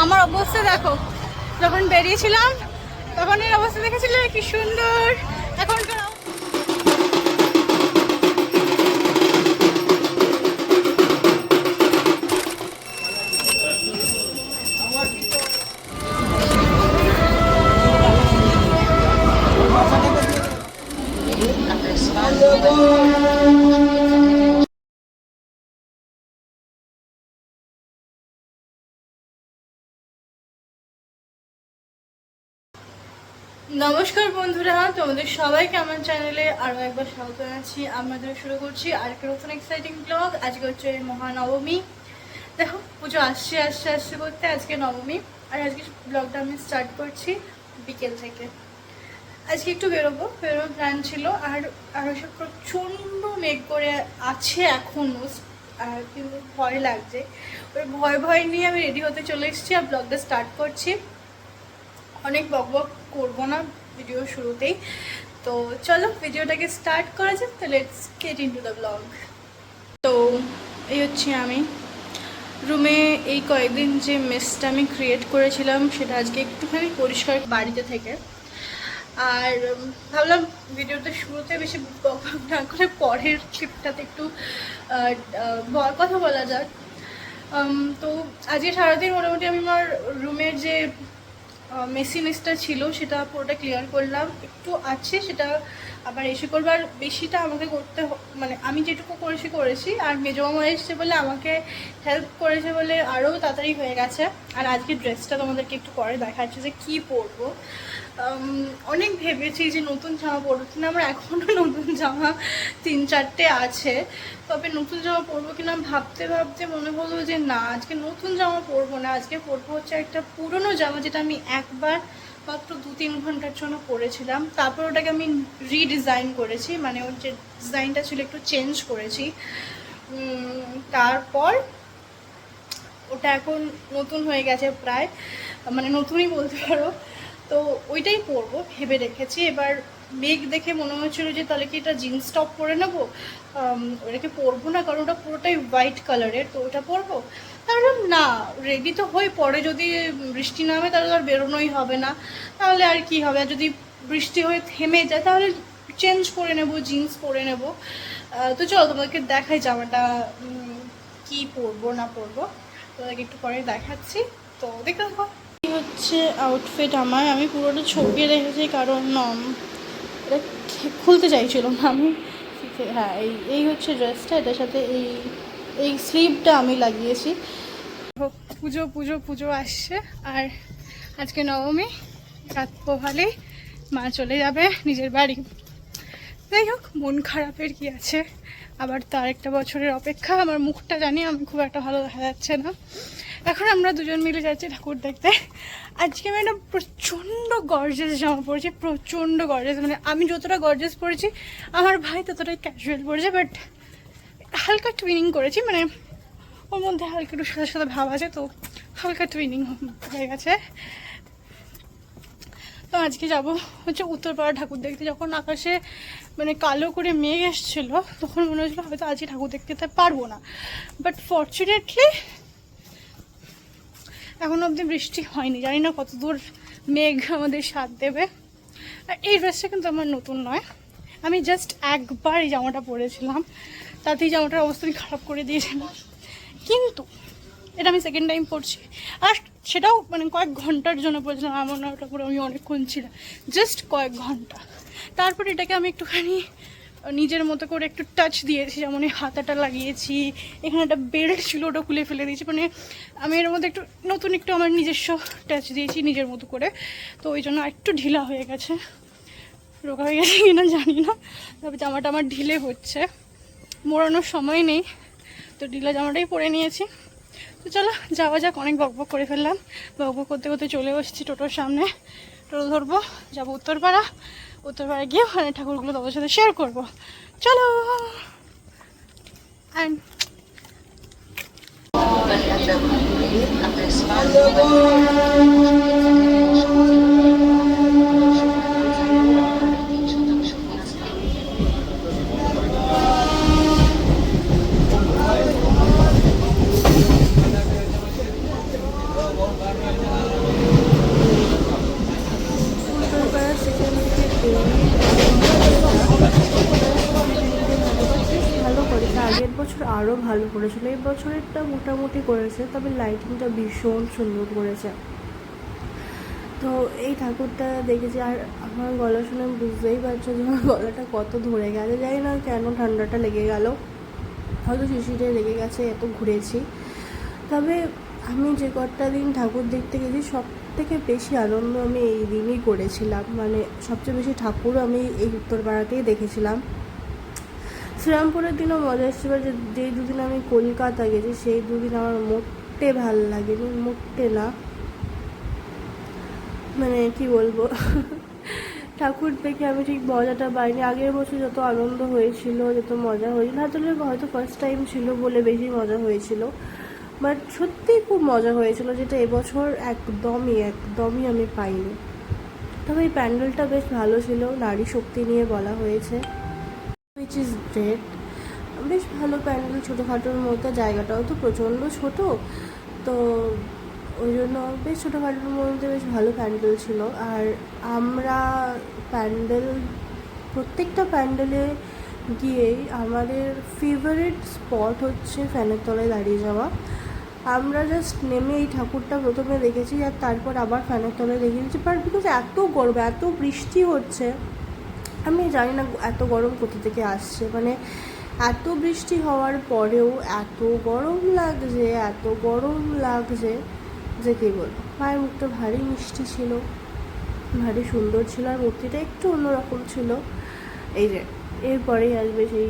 আমার অবস্থা দেখো, যখন বেরিয়েছিলাম তখন এর অবস্থা দেখেছিলে কি সুন্দর। এখন নমস্কার বন্ধুরা, তোমাদের সবাইকে আমার চ্যানেলে আরও একবার স্বাগত জানাচ্ছি। আমাদের শুরু করছি আরেকটা নতুন এক্সাইটিং ব্লগ। আজকে হচ্ছে মহানবমী। দেখো, পুজো আসছে করতে আজকে নবমী। আর আজকে ব্লগটা আমি স্টার্ট করছি বিকেল থেকে। আজকে একটু বেরোনোর প্ল্যান ছিল, আর সব প্রচণ্ড মেঘ করে আছে এখনও। আর কিন্তু ভয় লাগছে, ওই ভয় নিয়ে আমি রেডি হতে চলে এসেছি আর ব্লগটা স্টার্ট করছি। অনেক বকবক করবো না ভিডিও শুরুতেই, তো চলো ভিডিওটাকে স্টার্ট করা যাক। তো let's get into the blog. তো এই হচ্ছে আমি রুমে। এই কয়েকদিন যে মেসটা আমি ক্রিয়েট করেছিলাম সেটা আজকে একটুখানি পরিষ্কার বাড়িতে থেকে। আর ভাবলাম ভিডিওটা শুরুতে বেশি বকবক না করে পরের ক্লিপটাতে একটু কথা বলা যাক। তো আজকে সারাদিন মোটামুটি আমি আমার রুমের যে মেসিনেসটা ছিল সেটা পুরোটা ক্লিয়ার করলাম। একটু আছে সেটা আবার এসে করবো, আর বেশিটা আমাকে করতে, মানে আমি যেটুকু করেছি। আর মেজমামা এসছে বলে আমাকে হেল্প করেছে বলে আরও তাড়াতাড়ি হয়ে গেছে। আর আজকে ড্রেসটা তোমাদেরকে একটু পরে দেখাচ্ছে যে কী পরবো। অনেক ভেবেছি যে নতুন জামা পরবো কিনা। আমার এখনও নতুন জামা 3-4টে আছে, তবে নতুন জামা পরবো কিনা ভাবতে মনে হলো যে না, আজকে নতুন জামা পরবো না। আজকে পরবো হচ্ছে একটা পুরনো জামা, যেটা আমি একবার মাত্র 2-3 ঘন্টার জন্য পরেছিলাম। তারপর ওটাকে আমি রিডিজাইন করেছি, মানে ওর যে ডিজাইনটা ছিল একটু চেঞ্জ করেছি। তারপর ওটা এখন নতুন হয়ে গেছে প্রায়, মানে নতুনই বলতে পারো। তো ওইটাই পরবো ভেবে রেখেছি। এবার মেঘ দেখে মনে হচ্ছিলো যে তাহলে কি এটা জিন্স টপ পরে নেবো, ওটাকে পরবো না, কারণ ওটা পুরোটাই হোয়াইট কালারের। তো ওটা পরবো, তাহলে না রেডি তো হই, পরে যদি বৃষ্টি নামে তাহলে আর বেরোনোই হবে না। তাহলে আর কি হবে, আর যদি বৃষ্টি হয়ে থেমে যায় তাহলে চেঞ্জ করে নেব, জিন্স পরে নেব। তো চলো তোমাদেরকে দেখাই জামাটা কি পরবো না পরবো, তোমাদেরকে একটু পরে দেখাচ্ছি। তো দেখতে থাকো। এই হচ্ছে আউটফিট আমার। আমি পুরোটা ছবিয়ে রেখেছি কারণ এটা খুলতে চাইছিল না আমি। হ্যাঁ, এই হচ্ছে ড্রেসটা, এটার সাথে এই স্লিভটা আমি লাগিয়েছি। পুজো আসছে, আর আজকে নবমী। রাত পোহালে মা চলে যাবে নিজের বাড়ি। যাই হোক, মন খারাপের কি আছে, আবার তো আরেকটা বছরের অপেক্ষা। আমার মুখটা জানি আমি খুব একটা ভালো দেখা যাচ্ছে না। এখন আমরা দুজন মিলে যাচ্ছি ঠাকুর দেখতে। আজকে আমি একটা প্রচণ্ড গর্জেস জামা পরেছি, প্রচণ্ড গর্জেস। মানে আমি যতটা গর্জেস পরেছি আমার ভাই ততটাই ক্যাজুয়াল পরেছে, বাট হালকা টুইনিং করেছি, মানে ওর মধ্যে হালকা একটু সাদা সাদা ভাব আছে, তো হালকা টুইনিং হয়ে গেছে। তো আজকে যাব হচ্ছে উত্তরপাড়া ঠাকুর দেখতে। যখন আকাশে মানে কালো করে মেঘ এসেছিলো তখন মনে হচ্ছিলো হয়তো আজকে ঠাকুর দেখতে পারবো না, বাট ফর্চুনেটলি এখন অবধি বৃষ্টি হয়নি। জানি না কত দূর মেঘ আমাদের সাথ দেবে। আর এই ড্রেসটা কিন্তু আমার নতুন নয়, আমি জাস্ট একবার এই জামাটা পরেছিলাম, তাতেই জামাটার অবস্থা খারাপ করে দিয়েছিলাম। কিন্তু এটা আমি সেকেন্ড টাইম পরছি, আর সেটাও মানে কয়েক ঘন্টার জন্য পরেছিলাম। এমন না ওটা করে আমি অনেকক্ষণ ছিলাম, জাস্ট কয়েক ঘন্টা। তারপর এটাকে আমি একটুখানি নিজের মতো করে একটু টাচ দিয়েছি, যেমন এই হাতাটা লাগিয়েছি, এখানে একটা বেল্ট ছিল ওটা খুলে ফেলে দিয়েছি। মানে আমি এর মধ্যে একটু নতুন একটু আমার নিজস্ব টাচ দিয়েছি নিজের মতো করে। তো ওই জন্য একটু ঢিলা হয়ে গেছে, রোগা হয়ে গেছে কিনা জানি না, তবে জামাটা আমার ঢিলে হচ্ছে, মোড়ানোর সময় নেই, তো ঢিলা জামাটাই পরে নিয়েছি। তো চলো যাওয়া যাক। অনেক বকবক করে ফেললাম, বকবক করতে করতে চলে এসেছি টোটোর সামনে। টোটো ধরবো, যাবো উত্তরপাড়া গিয়ে ওখানে ঠাকুরগুলো তোমাদের সাথে শেয়ার করবো। চলো। ভালো করেছিল। এই বছরেরটা মোটামুটি করেছে, তবে লাইটিংটা ভীষণ সুন্দর করেছে। তো এই ঠাকুরটা দেখেছি। আর আমার গলা শুনে বুঝতেই পারছো যে আমার গলাটা কত ধরে গেছে, জানি না কেন ঠান্ডাটা লেগে গেল, হয়তো শিশিরে লেগে গেছে, এত ঘুরেছি। তবে আমি যে কটা দিন ঠাকুর দেখতে গেছি সব থেকে বেশি আনন্দ আমি এই দিনই করেছিলাম। মানে সবচেয়ে বেশি ঠাকুরও আমি এই উত্তরপাড়াতেই দেখেছিলাম। শ্রীরামপুরের দিনও মজা এসেছিল, যেই দুদিন আমি কলকাতা গেছি সেই দুদিন আমার মোটে ভাল লাগেনি, মোটে না। মানে কি বলবো, ঠাকুর দেখে আমি ঠিক মজাটা পাইনি। আগের বছর যত আনন্দ হয়েছিল, যত মজা হয়েছিল, আসলে হয়তো ফার্স্ট টাইম ছিল বলে বেশি মজা হয়েছিল, বাট সত্যিই খুব মজা হয়েছিল, যেটা এবছর একদমই আমি পাইনি। তবে এই প্যান্ডেলটা বেশ ভালো ছিল, নারী শক্তি নিয়ে বলা হয়েছে, হুইচ ইজ গ্রেট। বেশ ভালো প্যান্ডেল, ছোটোখাটোর মধ্যে, জায়গাটাও তো প্রচণ্ড ছোট, তো ওই জন্য বেশ ছোটোখাটোর মধ্যে বেশ ভালো প্যান্ডেল ছিল। আর আমরা প্যান্ডেল, প্রত্যেকটা প্যান্ডেলে গিয়েই আমাদের ফেভারিট স্পট হচ্ছে ফ্যানের তলায় দাঁড়িয়ে যাওয়া। আমরা জাস্ট নেমে এই ঠাকুরটা প্রথমে দেখেছি, আর তারপর আবার ফ্যানের তলায় দেখে নিয়েছি। বাট বিকজ এত গরম, এত বৃষ্টি হচ্ছে, আমি জানি না এত গরম কোথা থেকে আসছে। মানে এত বৃষ্টি হওয়ার পরেও এত গরম লাগছে যে কী বলবো। মায়ের মুখটা ভারী মিষ্টি ছিল, ভারী সুন্দর ছিল, আর মূর্তিটা একটু অন্যরকম ছিল। এই যে এরপরেই আসবে সেই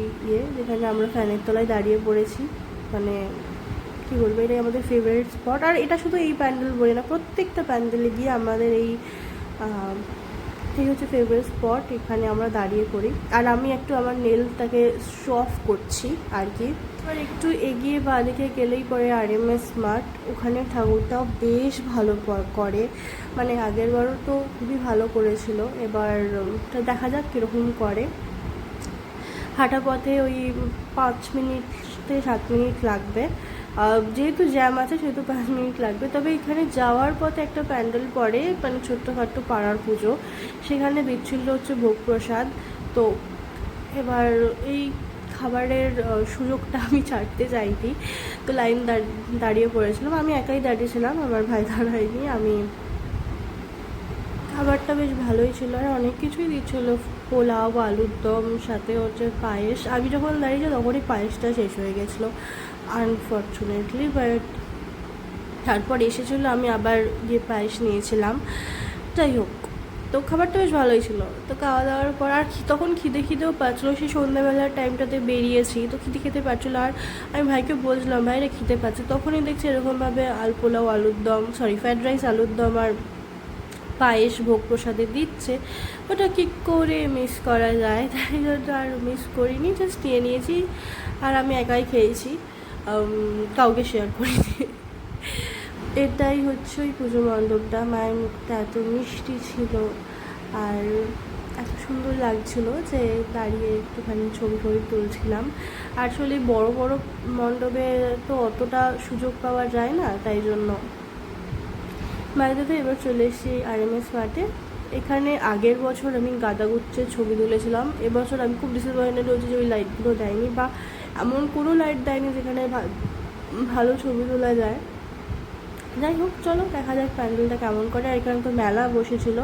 যেখানে আমরা ফ্যানের তলায় দাঁড়িয়ে পড়েছি। মানে কী বলবো, এটাই আমাদের ফেভারিট স্পট। আর এটা শুধু এই প্যান্ডেল বলে না, প্রত্যেকটা প্যান্ডেলে গিয়ে আমাদের এই হচ্ছে ফেভারিট স্পট, এখানে আমরা দাঁড়িয়ে পড়ি। আর আমি একটু আমার নেলটাকে শো অফ করছি আর কি। এবার একটু এগিয়ে বাঁদিকে গেলেই পরে RMS মার্ট, ওখানে ঠাকুরটাও বেশ ভালো করে। মানে আগের বারও তো খুবই ভালো করেছিল, এবার দেখা যাক কীরকম করে। হাঁটা পথে ওই 5 মিনিট থেকে 7 মিনিট লাগবে, যেহেতু জ্যাম আছে সেহেতু 5 মিনিট লাগবে। তবে এখানে যাওয়ার পথে একটা প্যান্ডেল পড়ে, মানে ছোট্টখাট্টো পাড়ার পুজো, সেখানে দিচ্ছিল হচ্ছে ভোগ প্রসাদ। তো এবার এই খাবারের সুযোগটা আমি ছাড়তে চাইনি, তো লাইন দাঁড়িয়ে পড়েছিলাম। আমি একাই দাঁড়িয়েছিলাম, আমার ভাই দাঁড়ায়নি। আমি খাবারটা বেশ ভালোই ছিল, আর অনেক কিছুই দিচ্ছিলো, পোলাও, আলুর দম, সাথে হচ্ছে পায়েস। আমি যখন দাঁড়িয়েছি তখনই পায়েসটা শেষ হয়ে গেছিলো আনফর্চুনেটলি, বাট তারপর এসেছিলো, আমি আবার গিয়ে পায়েস নিয়েছিলাম। যাই হোক, তো খাবারটা বেশ ভালোই ছিল। তো খাওয়া দাওয়ার পর আর তখন খিদেও পাচ্ছিলো, সেই সন্ধ্যাবেলার টাইমটাতে বেরিয়েছি, তো খেতে পাচ্ছিলো। আর আমি ভাইকে বলছিলাম, ভাইরে খিদে পাচ্ছে, তখনই দেখছি এরকমভাবে পোলাও, আলুর দম, ফ্রায়েড রাইস, আলুর দম আর পায়েস ভোগ প্রসাদে দিচ্ছে। ওটা কী করে মিস করা যায়, তাই জন্য আর মিস করিনি, জাস্ট নিয়েছি। আর আমি একাই খেয়েছি, কাউকে শেয়ার করিনি। এটাই হচ্ছে ওই পুজো মণ্ডপটা। মায়ের মুখটা এত মিষ্টি ছিল, আর এত সুন্দর লাগছিলো যে দাঁড়িয়ে একটুখানি ছবি তুলছিলাম। আসলে বড় বড় মণ্ডপে তো অতটা সুযোগ পাওয়া যায় না, তাই জন্য বাড়িতে এবার চলে এসেছি RMS মার্টে। এখানে আগের বছর আমি গাঁদাগুচ্ছের ছবি তুলেছিলাম, এবছর আমি খুব ডিসঅ্যাপয়েন্টেড হয়েছি যে ওই লাইটগুলো দেয়নি, বা এমন কোনো লাইট দেয়নি যেখানে ভালো ছবি তোলা যায়। যাই হোক, চলো দেখা যাক প্যান্ডেলটা কেমন করে। আর এখানে তো মেলা বসেছিল,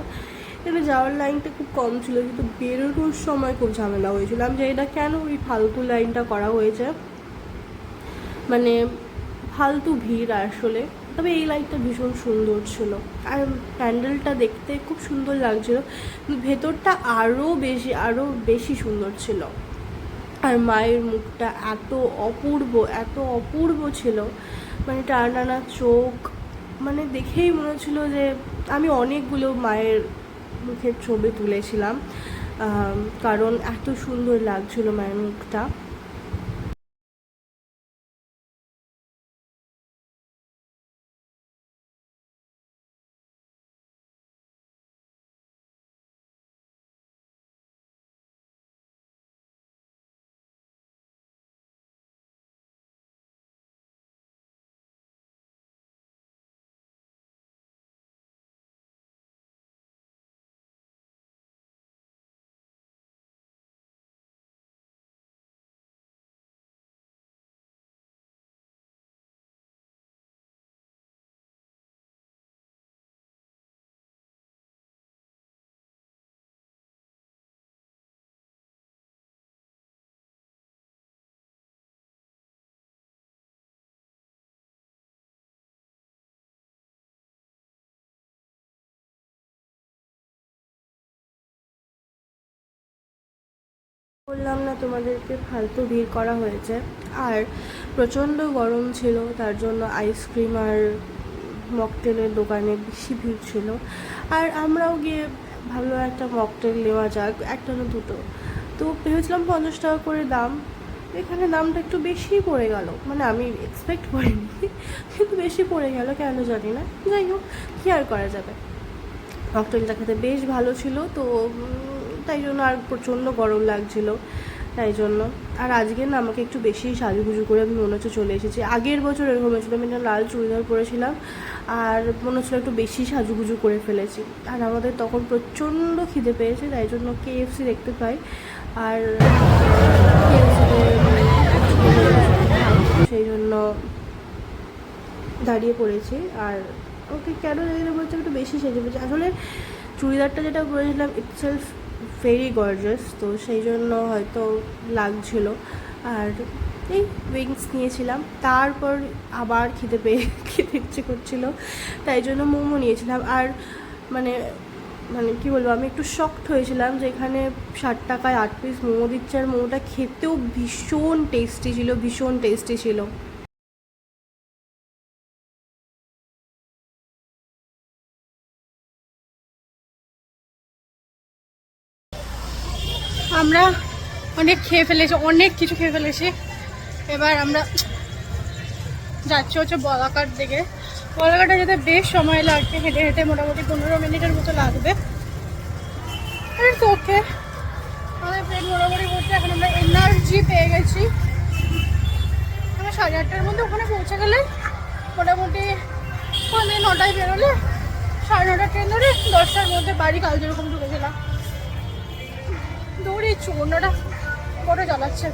এখানে যাওয়ার লাইনটা খুব কম ছিল, কিন্তু বেরোনোর সময় খুব ঝামেলা হয়েছিল। আমি জানি না কেন ওই ফালতু লাইনটা করা হয়েছে, মানে ফালতু ভিড় আসলে। তবে এই লাইটটা ভীষণ সুন্দর ছিল, আর প্যান্ডেলটা দেখতে খুব সুন্দর লাগছিল, ভেতরটা আরও বেশি সুন্দর ছিল। আর মায়ের মুখটা এত অপূর্ব ছিল, মানে টানা চোখ, মানে দেখেই মনে হচ্ছিলো যে আমি অনেকগুলো মায়ের মুখের ছবি তুলেছিলাম, কারণ এত সুন্দর লাগছিল মায়ের মুখটা। বললাম না তোমাদেরকে ফালতু ভিড় করা হয়েছে, আর প্রচণ্ড গরম ছিল, তার জন্য আইসক্রিম আর মকটেলের দোকানে বেশি ভিড় ছিল। আর আমরাও গিয়ে ভালো একটা মকটেল নেওয়া যাক, একটা না দুটো। তো ভেবেছিলাম 50 টাকা করে দাম, এখানে দামটা একটু বেশি পড়ে গেল, মানে আমি এক্সপেক্ট করিনি কিন্তু বেশি পড়ে গেল কেন জানি না। যাই হোক, কী আর করা যাবে। মকটেলটা খেতে বেশ ভালো ছিল, তো তাই জন্য, আর প্রচণ্ড গরম লাগছিল তাই জন্য। আর আজকে না আমাকে একটু বেশি সাজুগুজু করে আমি মনে হচ্ছে চলে এসেছি। আগের বছর এরকম হয়েছিল, আমি একটা লাল চুড়িদার পরেছিলাম আর মনে হচ্ছিলো একটু বেশি সাজুগুজু করে ফেলেছি। আর আমাদের তখন প্রচণ্ড খিদে পেয়েছে, তাই জন্য KFC দেখতে পাই, আর সেই জন্য দাঁড়িয়ে পড়েছি। আর ওকে কেন জানি না বলছে একটু বেশি সেজে পেয়েছে। আসলে চুড়িদারটা যেটা পরেছিলাম ইটসেলফ ভেরি গর্জাস, তো সেই জন্য হয়তো লাগছিল। আর এই উইংস নিয়েছিলাম, তারপর আবার খেতে ইচ্ছে করছিলো, তাই জন্য মোমো নিয়েছিলাম। আর মানে মানে কী বলবো, আমি একটু শকড হয়েছিলাম যে এখানে 60 টাকায় 8 পিস মোমো দিচ্ছে, আর মোমোটা খেতেও ভীষণ টেস্টি ছিল, ভীষণ টেস্টি ছিল। আমরা অনেক খেয়ে ফেলেছি, অনেক কিছু খেয়ে ফেলেছি। এবার আমরা যাচ্ছি হচ্ছে বলাকার দিকে। বলাকাটা যেতে বেশ সময় লাগবে, হেঁটে হেঁটে মোটামুটি 15 মিনিটের মতো লাগবে। ওকে, আমাদের পেট মোটামুটি করতে এখন আমরা এনার্জি পেয়ে গেছি। আমরা 8:30টার মধ্যে ওখানে পৌঁছে গেলে মোটামুটি 9টায় বেরোলে 9:30 ট্রেন ধরে 10টার মধ্যে বাড়ি। কাল যেরকম ঢুকেছিলাম দৌড়িয়েছি, অন্যটা বড় জ্বালাচ্ছে।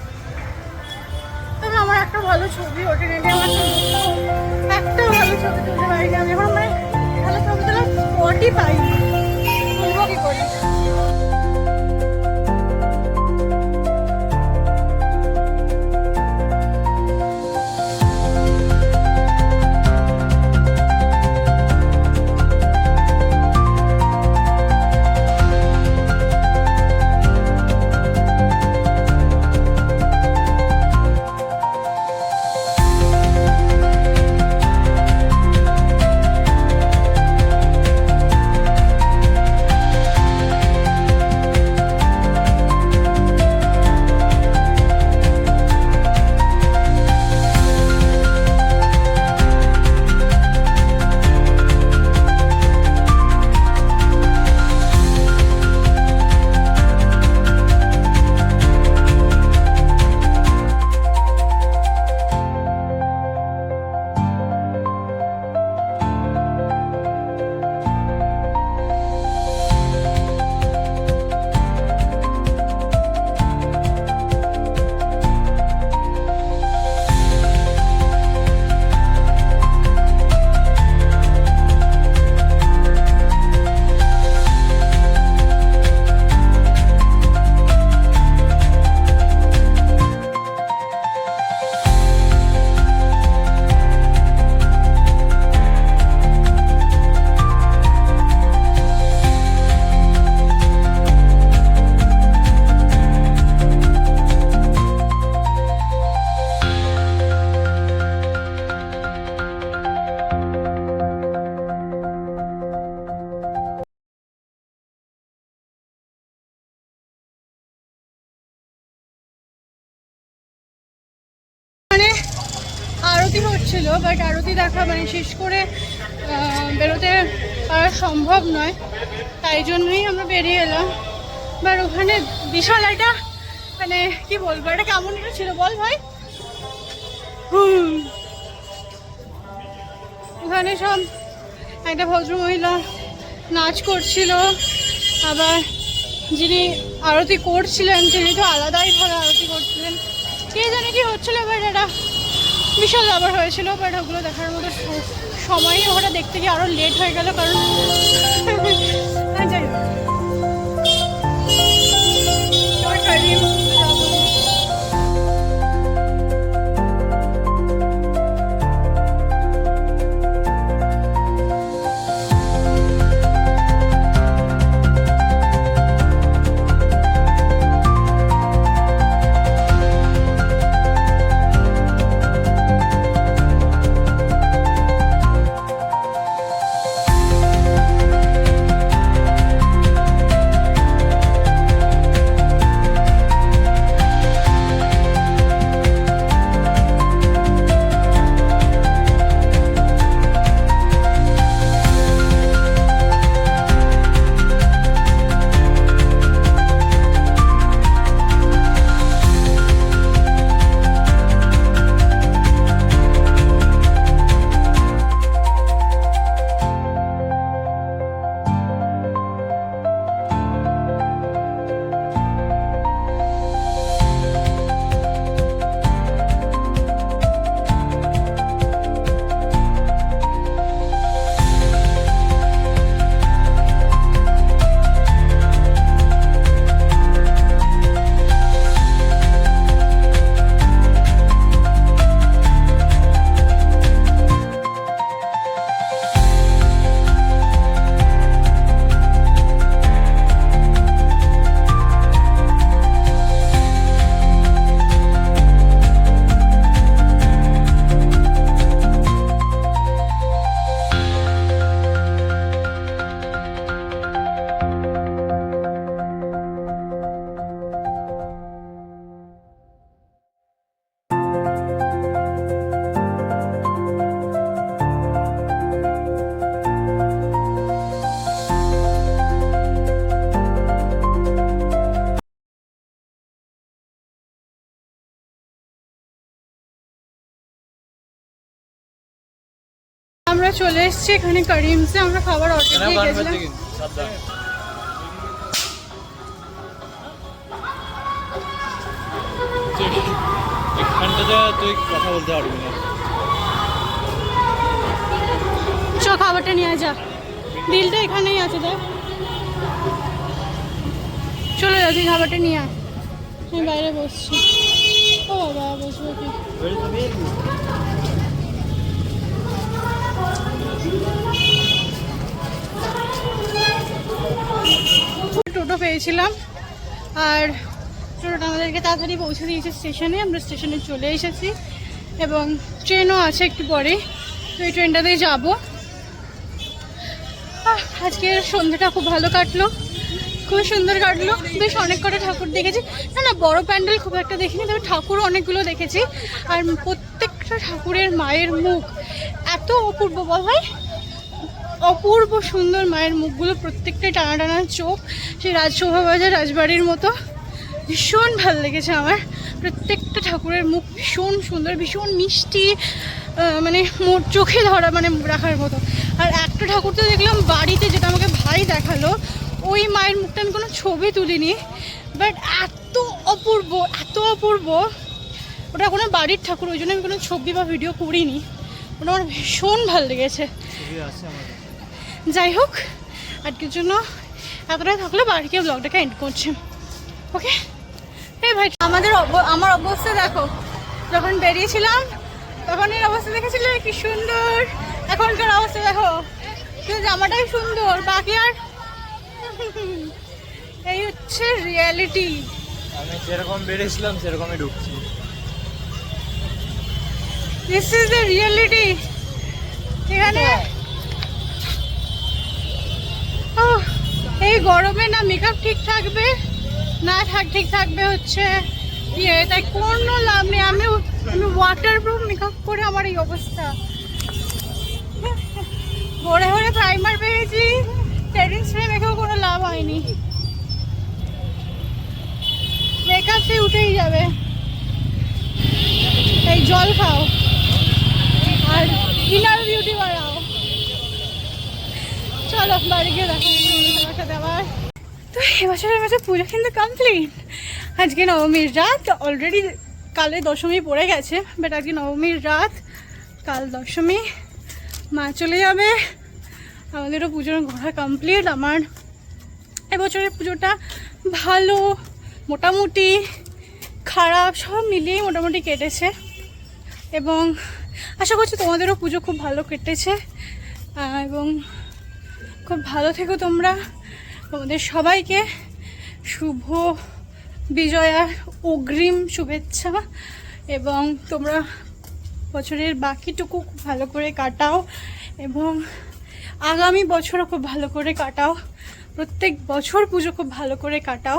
তবে আমার একটা ভালো ছবি ওঠে নেই, আমার একটা ভালো ছবি তুলতে পারিনি আমি এখন, মানে ভালো ছবি তোলার স্পটই পাইনি, তুলবো কি করে। আরতি হচ্ছিল, বাট আরতি দেখা মানে শেষ করে বেরোতে পারা সম্ভব নয়, তাই জন্যই আমরা বেরিয়ে এলাম। বাট ওখানে বিশাল একটা মানে কি বলবো, এটা কেমন একটা ছিল বল ভাই। ওখানে সব একটা ভদ্রমহিলা নাচ করছিল, আবার যিনি আরতি করছিলেন তিনি তো আলাদাই ভাবে আরতি করছিলেন, কে জানে কি হচ্ছিল। বাট এটা বিশাল ব্যাপার হয়েছিল, বাট ওগুলো দেখার মতো সময়ই ওটা দেখতে গিয়ে আরও লেট হয়ে গেল, কারণ যাই হোক আমরা চলে এসেছি এখানে করিমসে, আমরা খাবার অর্ডার দিয়ে গেছিলাম। তুই কথা বলতে পারবি না। চ খাবারটা নিয়ে যা, বিলটা এখানেই আছে দেখ। চলে যাচ্ছি, খাবারটা নিয়ে আয়। আমি বাইরে বসছি। ও বাবা, বসবো কি? টোটো পেয়েছিলাম আর টোটোটা আমাদেরকে তাড়াতাড়ি পৌঁছে দিয়েছে স্টেশনে। আমরা স্টেশনে চলে এসেছি এবং ট্রেনও আছে একটু পরে, তো এই ট্রেনটাতেই যাবো। আজকের সন্ধ্যাটা খুব ভালো কাটলো, খুব সুন্দর কাটলো। বেশ অনেক কটা ঠাকুর দেখেছি, না বড় প্যান্ডেল খুব একটা দেখিনি, তবে ঠাকুরও অনেকগুলো দেখেছি। আর প্রত্যেকটা ঠাকুরের মায়ের মুখ এত অপূর্ব, বল ভাই, অপূর্ব সুন্দর মায়ের মুখগুলো, প্রত্যেকটাই টানা টানা চোখ, সেই রাজশোভা বাজার রাজবাড়ির মতো। ভীষণ ভালো লেগেছে আমার। প্রত্যেকটা ঠাকুরের মুখ ভীষণ সুন্দর, ভীষণ মিষ্টি, মানে মোট চোখে ধরা, মানে রাখার মতো। আর একটা ঠাকুর তো দেখলাম বাড়িতে, যেটা আমাকে ভাই দেখালো, ওই মায়ের মুখটা আমি কোনো ছবি তুলিনি, বাট এত অপূর্ব, এত অপূর্ব। ওটা কোনো বাড়ির ঠাকুর, ওই জন্য আমি কোনো ছবি বা ভিডিও করিনি। ওটা আমার ভীষণ ভালো লেগেছে। যাই হোক, আজকের জন্য এতটাই থাকলে বাড়িকে ব্লগটাকে এন্ড করছি। ওকে, এই ভাই আমার অবস্থা দেখো, যখন বেরিয়েছিলাম তখন এর অবস্থা দেখেছিলে কি সুন্দর, এখনকার অবস্থা দেখো, কিন্তু জামাটাই সুন্দর, বাকি আর। এই হচ্ছে রিয়ালিটি। আমি যেরকম বেরিয়েছিলাম সেরকমই ঢুকছি। This is the reality. এখানে এই গরমে না মেকআপ ঠিক থাকবে না ঠিক থাকবে হচ্ছে ইয়ে, তাই কোনো লাভ নেই। আমি ওয়াটারপ্রুফ মেকআপ করে আমার এই অবস্থা। ভরে ভরে প্রাইমার পেয়েছি, সেটিং স্প্রে মেখেও কোনো লাভ হয়নি, মেকআপ সে উঠেই যাবে। এই জল খাও আর ইনার বিউটি বাড়াও। চলো বাড়ি গিয়ে দেখো তোমার সাথে আবার। তো এবছরের মাঝে পুজো কিন্তু কমপ্লিট। আজকে নবমীর রাত, অলরেডি কালে দশমী পড়ে গেছে, বাট আজকে নবমীর রাত, কাল দশমী, মা চলে যাবে, আমাদেরও পুজোর ঘোরা কমপ্লিট। আমার এবছরের পুজোটা ভালো, মোটামুটি খারাপ সব মিলিয়েই মোটামুটি কেটেছে, এবং আশা করছি তোমাদেরও পুজো খুব ভালো কেটেছে, এবং খুব ভালো থেকো তোমরা। তোমাদের সবাইকে শুভ বিজয়ার অগ্রিম শুভেচ্ছা, এবং তোমরা বছরের বাকিটুকু খুব ভালো করে কাটাও, এবং আগামী বছরও খুব ভালো করে কাটাও, প্রত্যেক বছর পুজো খুব ভালো করে কাটাও,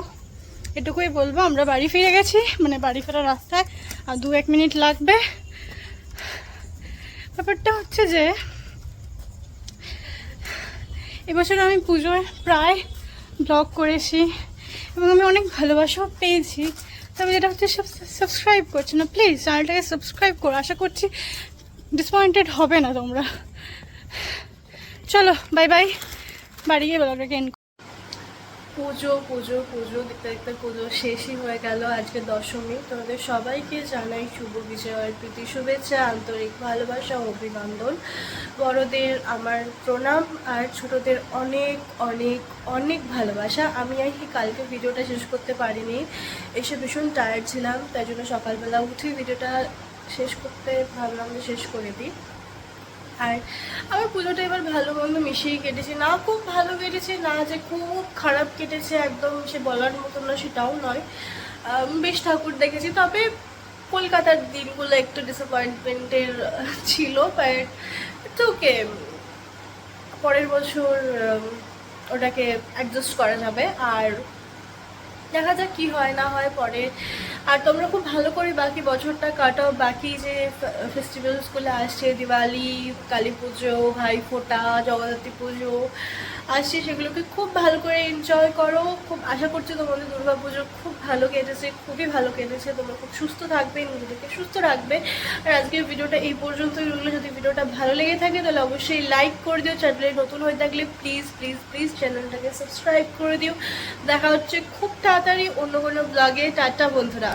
এটুকুই বলবো। আমরা বাড়ি ফিরে গেছি, মানে বাড়ি ফেরার রাস্তায় আর 2-1 মিনিট লাগবে। ব্যাপারটা হচ্ছে যে এবছর আমি পুজোয় প্রায় ব্লগ করেছি এবং আমি অনেক ভালোবাসাও পেয়েছি, তবে যেটা হচ্ছে সাবস্ক্রাইব করছে না। প্লিজ চ্যানেলটাকে সাবস্ক্রাইব করো, আশা করছি ডিসঅ্যাপয়েন্টেড হবে না তোমরা। চলো বাই বাই, বাড়ি গিয়ে ব্লগটাকে এন্ড। পুজো পুজো পুজো দেখতে দেখতে পুজো শেষই হয়ে গেল। আজকে দশমী। তোমাদের সবাইকে জানাই শুভ বিজয়ের প্রীতি শুভেচ্ছা, আন্তরিক ভালোবাসা ও অভিনন্দন। বড়দের আমার প্রণাম আর ছোটদের অনেক অনেক অনেক ভালোবাসা। আমি কালকে ভিডিওটা শেষ করতে পারিনি, এসে ভীষণ টায়ার্ড ছিলাম, তাই জন্য সকালবেলা উঠে ভিডিওটা শেষ করতে ভাবলাম যে শেষ করে দিই। আর আমার পুজোটা এবার ভালো মন্দ মিশিয়ে কেটেছে, না খুব ভালো কেটেছে, না যে খুব খারাপ কেটেছে একদম সে বলার মতো না, সেটাও নয়। বেশ ঠাকুর দেখেছি, তবে কলকাতার দিনগুলো একটু ডিসঅ্যাপয়েন্টমেন্টের ছিল, বাট তো ওকে, পরের বছর ওটাকে অ্যাডজাস্ট করা যাবে। আর দেখা যাক কী হয় না হয় পরে। আর তোমরা খুব ভালো করে বাকি বছরটা কাটাও, বাকি যে ফেস্টিভ্যালসগুলো আসছে, দিওয়ালি, কালী পুজো, ভাইফোঁটা, জগদ্ধাত্রী পুজো আসছে, সেগুলোকে খুব ভালো করে এনজয় করো। খুব আশা করছি তোমাদের দুর্গা পুজো খুব ভালো কেটেছে, খুবই ভালো কেটেছে। তোমরা খুব সুস্থ থাকবে, নিজেদেরকে সুস্থ রাখবে। আর আজকের ভিডিওটা এই পর্যন্তই রইলো। যদি ভিডিওটা ভালো লেগে থাকে তাহলে অবশ্যই লাইক করে দিও, চ্যানেলে নতুন হয়ে থাকলে প্লিজ প্লিজ প্লিজ চ্যানেলটাকে সাবস্ক্রাইব করে দিও। দেখা হচ্ছে খুব তাড়াতাড়ি অন্য কোনো ব্লগে। টাটা বন্ধুরা।